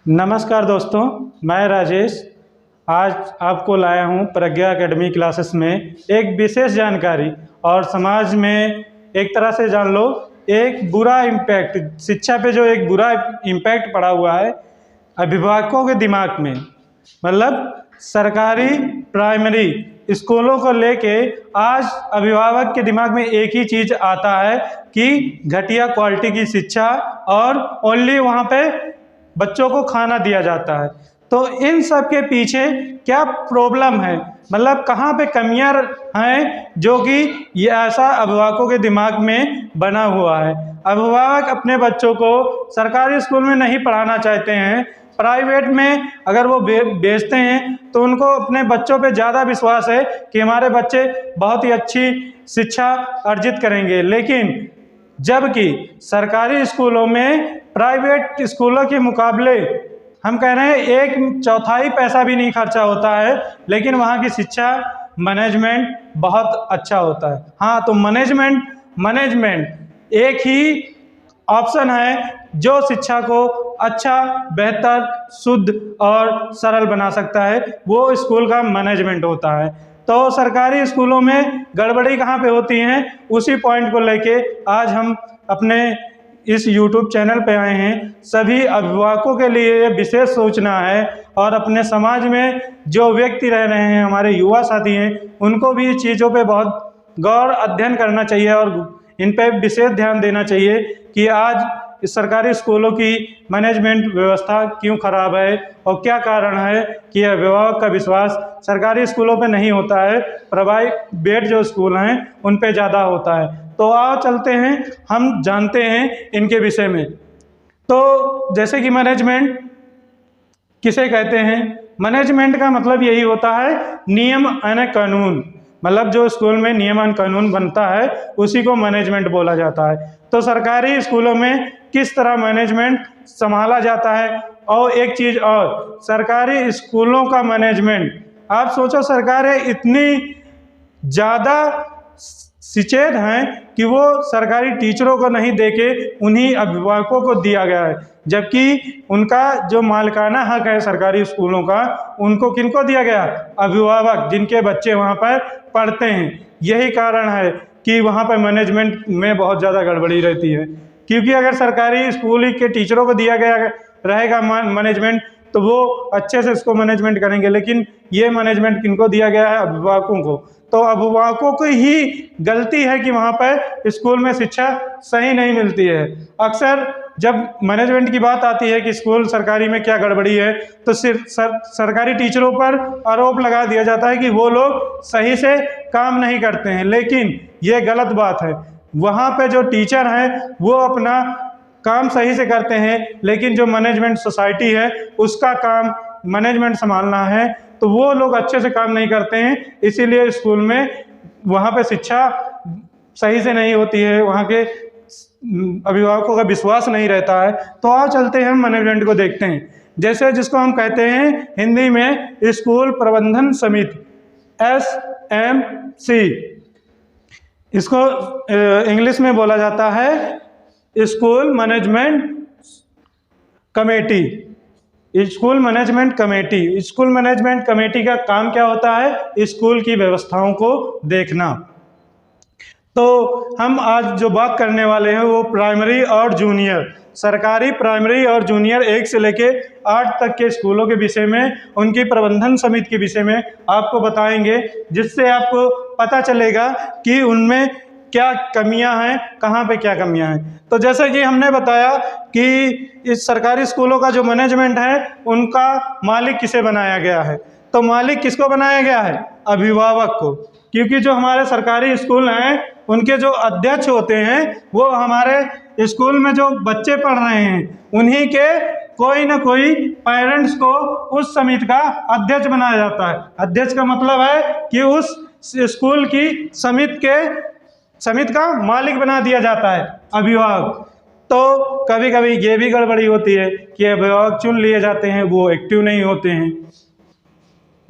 नमस्कार दोस्तों, मैं राजेश आज आपको लाया हूं प्रज्ञा एकेडमी क्लासेस में एक विशेष जानकारी। और समाज में एक तरह से जान लो, एक बुरा इम्पैक्ट, शिक्षा पे जो एक बुरा इम्पैक्ट पड़ा हुआ है अभिभावकों के दिमाग में। मतलब सरकारी प्राइमरी स्कूलों को लेके आज अभिभावक के दिमाग में एक ही चीज़ आता है कि घटिया क्वालिटी की शिक्षा और ओनली वहाँ पे बच्चों को खाना दिया जाता है। तो इन सब के पीछे क्या प्रॉब्लम है, मतलब कहाँ पे कमियां हैं जो कि ये ऐसा अभिभावकों के दिमाग में बना हुआ है। अभिभावक अपने बच्चों को सरकारी स्कूल में नहीं पढ़ाना चाहते हैं, प्राइवेट में अगर वो भेजते हैं तो उनको अपने बच्चों पे ज़्यादा विश्वास है कि हमारे बच्चे बहुत ही अच्छी शिक्षा अर्जित करेंगे। लेकिन जबकि सरकारी स्कूलों में प्राइवेट स्कूलों के मुकाबले हम कह रहे हैं 1/4 पैसा भी नहीं खर्चा होता है, लेकिन वहाँ की शिक्षा मैनेजमेंट बहुत अच्छा होता है। हाँ, तो मैनेजमेंट एक ही ऑप्शन है जो शिक्षा को अच्छा, बेहतर, शुद्ध और सरल बना सकता है, वो स्कूल का मैनेजमेंट होता है। तो सरकारी स्कूलों में गड़बड़ी कहाँ पे होती है, उसी पॉइंट को लेके आज हम अपने इस YouTube चैनल पे आए हैं। सभी अभिभावकों के लिए विशेष सूचना है और अपने समाज में जो व्यक्ति रह रहे हैं, हमारे युवा साथी हैं, उनको भी इस चीज़ों पे बहुत गौर अध्ययन करना चाहिए और इन पे विशेष ध्यान देना चाहिए कि आज इस सरकारी स्कूलों की मैनेजमेंट व्यवस्था क्यों खराब है और क्या कारण है कि अभिभावक का विश्वास सरकारी स्कूलों पे नहीं होता है, प्राइवेट जो स्कूल हैं उन पे ज़्यादा होता है। तो आओ चलते हैं, हम जानते हैं इनके विषय में। तो जैसे कि मैनेजमेंट किसे कहते हैं? मैनेजमेंट का मतलब यही होता है नियम यानी कानून, मतलब जो स्कूल में नियम और कानून बनता है उसी को मैनेजमेंट बोला जाता है। तो सरकारी स्कूलों में किस तरह मैनेजमेंट संभाला जाता है। और एक चीज़ और, सरकारी स्कूलों का मैनेजमेंट, आप सोचो सरकार इतनी ज़्यादा सचेत हैं कि वो सरकारी टीचरों को नहीं देके उन्हीं अभिभावकों को दिया गया है, जबकि उनका जो मालिकाना हक है सरकारी स्कूलों का, उनको किनको दिया गया? अभिभावक जिनके बच्चे वहाँ पर पढ़ते हैं। यही कारण है कि वहाँ पर मैनेजमेंट में बहुत ज़्यादा गड़बड़ी रहती है, क्योंकि अगर सरकारी स्कूल के टीचरों को दिया गया रहेगा मैनेजमेंट तो वो अच्छे से इसको मैनेजमेंट करेंगे। लेकिन ये मैनेजमेंट किनको दिया गया है? अभिभावकों को। तो अभिभावकों की ही गलती है कि वहाँ पर स्कूल में शिक्षा सही नहीं मिलती है। अक्सर जब मैनेजमेंट की बात आती है कि स्कूल सरकारी में क्या गड़बड़ी है, तो सिर्फ सरकारी टीचरों पर आरोप लगा दिया जाता है कि वो लोग सही से काम नहीं करते हैं। लेकिन ये गलत बात है। वहाँ पे जो टीचर हैं वो अपना काम सही से करते हैं, लेकिन जो मैनेजमेंट सोसाइटी है उसका काम मैनेजमेंट संभालना है, तो वो लोग अच्छे से काम नहीं करते हैं। इसीलिए स्कूल में वहाँ पे शिक्षा सही से नहीं होती है, वहाँ के अभिभावकों का विश्वास नहीं रहता है। तो आओ चलते हैं, हम मैनेजमेंट को देखते हैं। जैसे जिसको हम कहते हैं हिंदी में स्कूल प्रबंधन समिति, SMC, इसको इंग्लिश में बोला जाता है school management committee. School management committee, school management committee का काम क्या होता है? स्कूल की व्यवस्थाओं को देखना। तो हम आज जो बात करने वाले हैं वो प्राइमरी और जूनियर, सरकारी प्राइमरी और जूनियर 1 से लेके 8 तक के स्कूलों के विषय में, उनकी प्रबंधन समिति के विषय में आपको बताएंगे, जिससे आपको पता चलेगा कि उनमें क्या कमियां हैं, कहाँ पे क्या कमियां हैं। तो जैसे कि हमने बताया कि इस सरकारी स्कूलों का जो मैनेजमेंट है उनका मालिक किसे बनाया गया है? तो मालिक किसको बनाया गया है? अभिभावक को। क्योंकि जो हमारे सरकारी स्कूल हैं उनके जो अध्यक्ष होते हैं वो हमारे स्कूल में जो बच्चे पढ़ रहे हैं उन्हीं के कोई ना कोई पेरेंट्स को उस समिति का अध्यक्ष बनाया जाता है। अध्यक्ष का मतलब है कि उस स्कूल की समिति का मालिक बना दिया जाता है अभिभावक। तो कभी कभी ये भी गड़बड़ी होती है कि अभिभावक चुन लिए जाते हैं, वो एक्टिव नहीं होते हैं।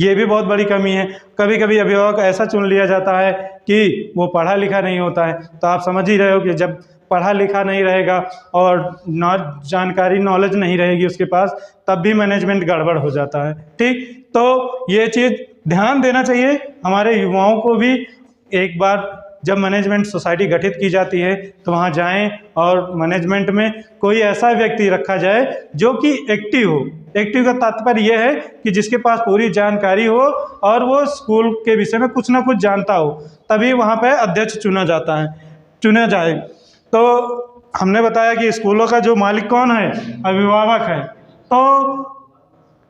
ये भी बहुत बड़ी कमी है। कभी कभी अभिभावक ऐसा चुन लिया जाता है कि वो पढ़ा लिखा नहीं होता है। तो आप समझ ही रहे हो कि जब पढ़ा लिखा नहीं रहेगा और नॉलेज नहीं रहेगी उसके पास, तब भी मैनेजमेंट गड़बड़ हो जाता है। ठीक, तो ये चीज़ ध्यान देना चाहिए हमारे युवाओं को भी। एक बार जब मैनेजमेंट सोसाइटी गठित की जाती है तो वहाँ जाएं और मैनेजमेंट में कोई ऐसा व्यक्ति रखा जाए जो कि एक्टिव हो। एक्टिव का तात्पर्य यह है कि जिसके पास पूरी जानकारी हो और वो स्कूल के विषय में कुछ ना कुछ जानता हो, तभी वहाँ पे अध्यक्ष चुना जाए। तो हमने बताया कि स्कूलों का जो मालिक कौन है, अभिभावक है। तो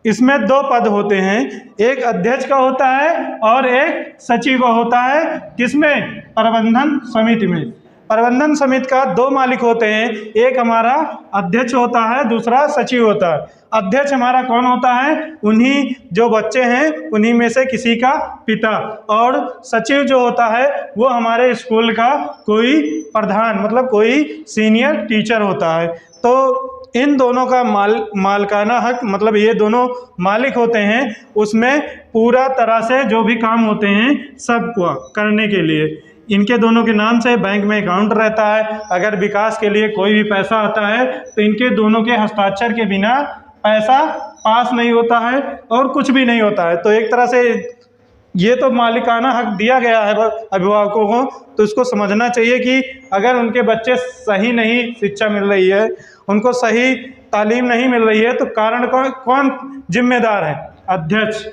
इसमें 2 पद होते हैं, एक अध्यक्ष का होता है और एक सचिव का होता है। किसमें? प्रबंधन समिति में। प्रबंधन समिति का 2 मालिक होते हैं, एक हमारा अध्यक्ष होता है, दूसरा सचिव होता है। अध्यक्ष हमारा कौन होता है? उन्हीं जो बच्चे हैं उन्हीं में से किसी का पिता। और सचिव जो होता है वो हमारे स्कूल का कोई प्रधान, मतलब कोई सीनियर टीचर होता है। तो इन दोनों का मालिकाना हक, मतलब ये दोनों मालिक होते हैं, उसमें पूरा तरह से जो भी काम होते हैं सबको करने के लिए इनके दोनों के नाम से बैंक में अकाउंट रहता है। अगर विकास के लिए कोई भी पैसा आता है तो इनके दोनों के हस्ताक्षर के बिना पैसा पास नहीं होता है और कुछ भी नहीं होता है। तो एक तरह से ये तो मालिकाना हक दिया गया है अभिभावकों को, तो इसको समझना चाहिए कि अगर उनके बच्चे सही नहीं शिक्षा मिल रही है, उनको सही तालीम नहीं मिल रही है, तो कारण कौन जिम्मेदार है? अध्यक्ष।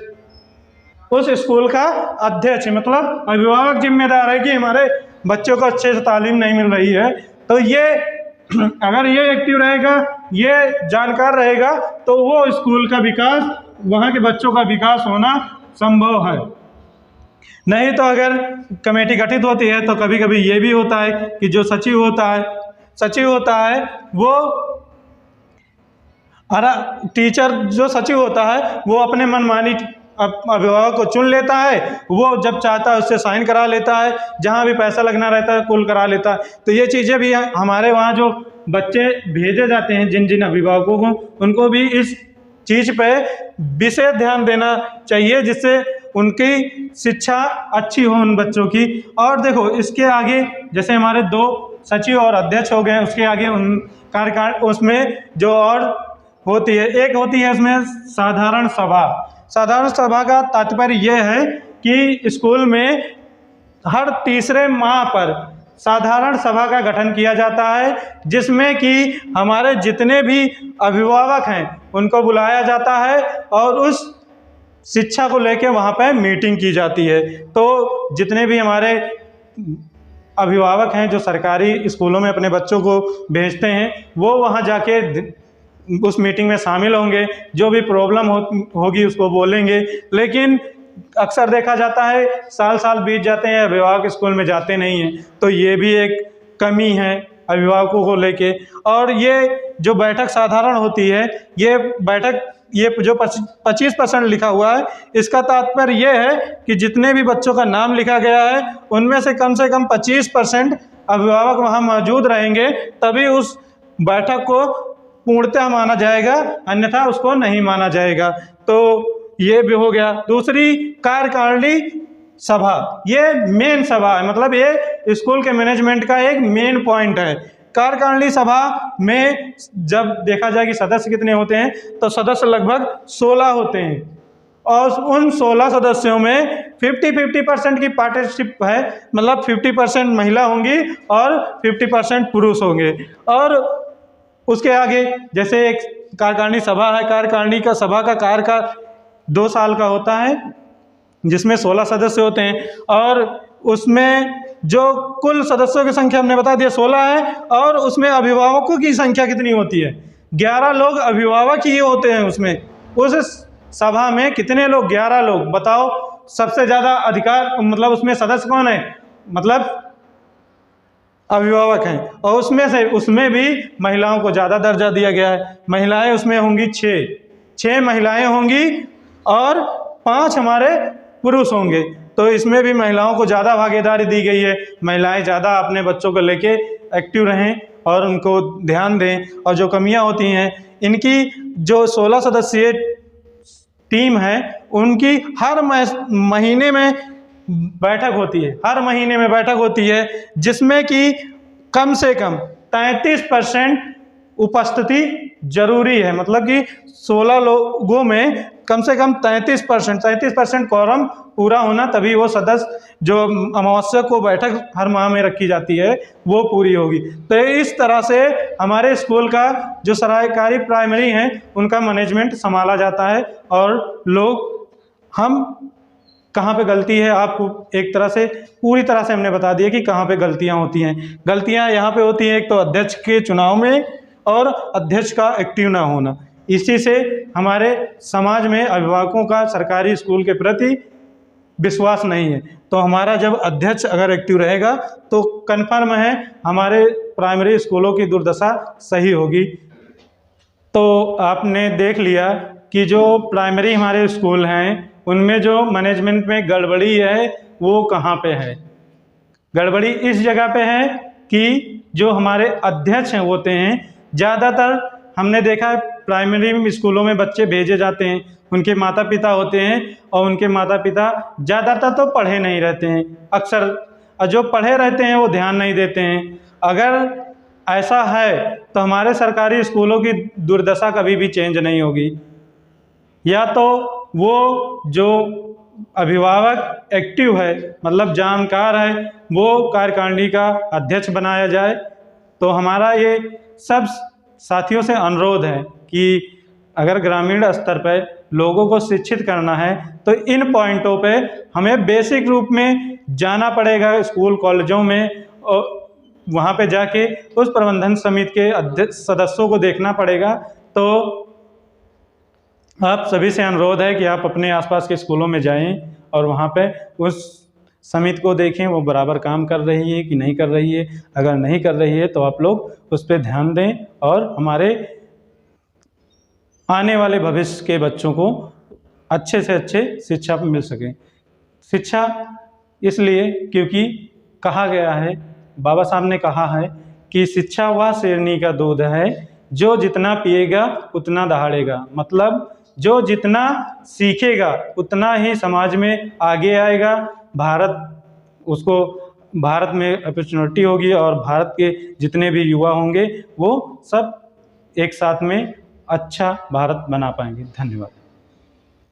उस स्कूल का अध्यक्ष, मतलब अभिभावक जिम्मेदार है कि हमारे बच्चों को अच्छे से तालीम नहीं मिल रही है। तो ये अगर ये एक्टिव रहेगा, ये जानकार रहेगा, तो वो स्कूल का विकास, वहाँ के बच्चों का विकास होना संभव है। नहीं तो अगर कमेटी गठित होती है तो कभी कभी ये भी होता है कि जो सचिव होता है वो टीचर जो सचिव होता है वो अपने मनमानी अभिभावक को चुन लेता है। वो जब चाहता है उससे साइन करा लेता है, जहाँ भी पैसा लगना रहता है कुल करा लेता है। तो ये चीज़ें भी हमारे वहाँ जो बच्चे भेजे जाते हैं जिन जिन अभिभावकों को, उनको भी इस चीज़ पे विशेष ध्यान देना चाहिए, जिससे उनकी शिक्षा अच्छी हो उन बच्चों की। और देखो इसके आगे जैसे हमारे 2 सचिव और अध्यक्ष हो गए, उसके आगे उन कार्यकाल उसमें जो और होती है, एक होती है उसमें साधारण सभा। साधारण सभा का तात्पर्य यह है कि स्कूल में हर तीसरे माह पर साधारण सभा का गठन किया जाता है, जिसमें कि हमारे जितने भी अभिभावक हैं उनको बुलाया जाता है और उस शिक्षा को लेकर वहाँ पे मीटिंग की जाती है। तो जितने भी हमारे अभिभावक हैं जो सरकारी स्कूलों में अपने बच्चों को भेजते हैं, वो वहाँ जाके उस मीटिंग में शामिल होंगे, जो भी प्रॉब्लम होगी उसको बोलेंगे। लेकिन अक्सर देखा जाता है साल साल बीत जाते हैं, अभिभावक स्कूल में जाते नहीं हैं। तो ये भी एक कमी है अभिभावकों को लेके। और ये जो बैठक साधारण होती है, ये बैठक ये जो 25% लिखा हुआ है, इसका तात्पर्य ये है कि जितने भी बच्चों का नाम लिखा गया है उनमें से कम 25% अभिभावक वहाँ मौजूद रहेंगे, तभी उस बैठक को पूर्णतः माना जाएगा, अन्यथा उसको नहीं माना जाएगा। तो ये भी हो गया। दूसरी कार्यकारिणी सभा, ये मेन सभा है, मतलब ये स्कूल के मैनेजमेंट का एक मेन पॉइंट है। कार्यकारिणी सभा में जब देखा जाए कि सदस्य कितने होते हैं, तो सदस्य लगभग 16 होते हैं और उन 16 सदस्यों में 50-50% की पार्टनरशिप है, मतलब 50% महिला होंगी और 50% पुरुष होंगे। और उसके आगे जैसे एक कार्यकारिणी सभा है, कार्यकारिणी का सभा का कार्यकाल 2 साल का होता है, जिसमें 16 सदस्य होते हैं। और उसमें जो कुल सदस्यों की संख्या हमने बता दिया 16 है, और उसमें अभिभावकों की संख्या कितनी होती है? 11 लोग अभिभावक ही होते हैं उसमें। उस सभा में कितने लोग? 11 लोग। बताओ सबसे ज़्यादा अधिकार, मतलब उसमें सदस्य कौन है? मतलब अभिभावक हैं। और उसमें भी महिलाओं को ज़्यादा दर्जा दिया गया है। महिलाएं उसमें होंगी 6 महिलाएं होंगी और 5 हमारे पुरुष होंगे। तो इसमें भी महिलाओं को ज़्यादा भागीदारी दी गई है। महिलाएं ज़्यादा अपने बच्चों को लेके एक्टिव रहें और उनको ध्यान दें। और जो कमियां होती हैं इनकी, जो 16 सदस्यीय टीम है उनकी हर महीने में बैठक होती है, हर महीने में बैठक होती है, जिसमें कि कम से कम 33% उपस्थिति जरूरी है। मतलब कि 16 लोगों में कम से कम 33% क्वारम पूरा होना, तभी वो सदस्य जो अमावस्या को बैठक हर माह में रखी जाती है वो पूरी होगी। तो इस तरह से हमारे स्कूल का जो सरकारी प्राइमरी हैं उनका मैनेजमेंट संभाला जाता है। और लोग हम कहाँ पे गलती है, आपको एक तरह से पूरी तरह से हमने बता दिया कि कहाँ पे गलतियाँ होती हैं। गलतियाँ यहाँ पे होती हैं एक तो अध्यक्ष के चुनाव में और अध्यक्ष का एक्टिव ना होना। इसी से हमारे समाज में अभिभावकों का सरकारी स्कूल के प्रति विश्वास नहीं है। तो हमारा जब अध्यक्ष अगर एक्टिव रहेगा तो कन्फर्म है हमारे प्राइमरी स्कूलों की दुर्दशा सही होगी। तो आपने देख लिया कि जो प्राइमरी हमारे स्कूल हैं उनमें जो मैनेजमेंट में गड़बड़ी है वो कहाँ पे है। गड़बड़ी इस जगह पे है कि जो हमारे अध्यक्ष हैं होते हैं, ज़्यादातर हमने देखा है प्राइमरी स्कूलों में बच्चे भेजे जाते हैं, उनके माता पिता होते हैं और उनके माता पिता ज़्यादातर तो पढ़े नहीं रहते हैं, अक्सर, और जो पढ़े रहते हैं वो ध्यान नहीं देते हैं। अगर ऐसा है तो हमारे सरकारी स्कूलों की दुर्दशा कभी भी चेंज नहीं होगी। या तो वो जो अभिभावक एक्टिव है, मतलब जानकार है, वो कार्यकारिणी का अध्यक्ष बनाया जाए। तो हमारा ये सब साथियों से अनुरोध है कि अगर ग्रामीण स्तर पर लोगों को शिक्षित करना है तो इन पॉइंटों पे हमें बेसिक रूप में जाना पड़ेगा स्कूल कॉलेजों में, और वहाँ पे जाके उस प्रबंधन समिति के अध्यक्ष सदस्यों को देखना पड़ेगा। तो आप सभी से अनुरोध है कि आप अपने आसपास के स्कूलों में जाएं और वहाँ पे उस समिति को देखें वो बराबर काम कर रही है कि नहीं कर रही है। अगर नहीं कर रही है तो आप लोग उस पर ध्यान दें और हमारे आने वाले भविष्य के बच्चों को अच्छे से अच्छे शिक्षा मिल सके। शिक्षा इसलिए क्योंकि कहा गया है, बाबा साहब ने कहा है कि शिक्षा वह शेरनी का दूध है जो जितना पिएगा उतना दहाड़ेगा। मतलब जो जितना सीखेगा उतना ही समाज में आगे आएगा, भारत में अपॉर्चुनिटी होगी और भारत के जितने भी युवा होंगे वो सब एक साथ में अच्छा भारत बना पाएंगे। धन्यवाद।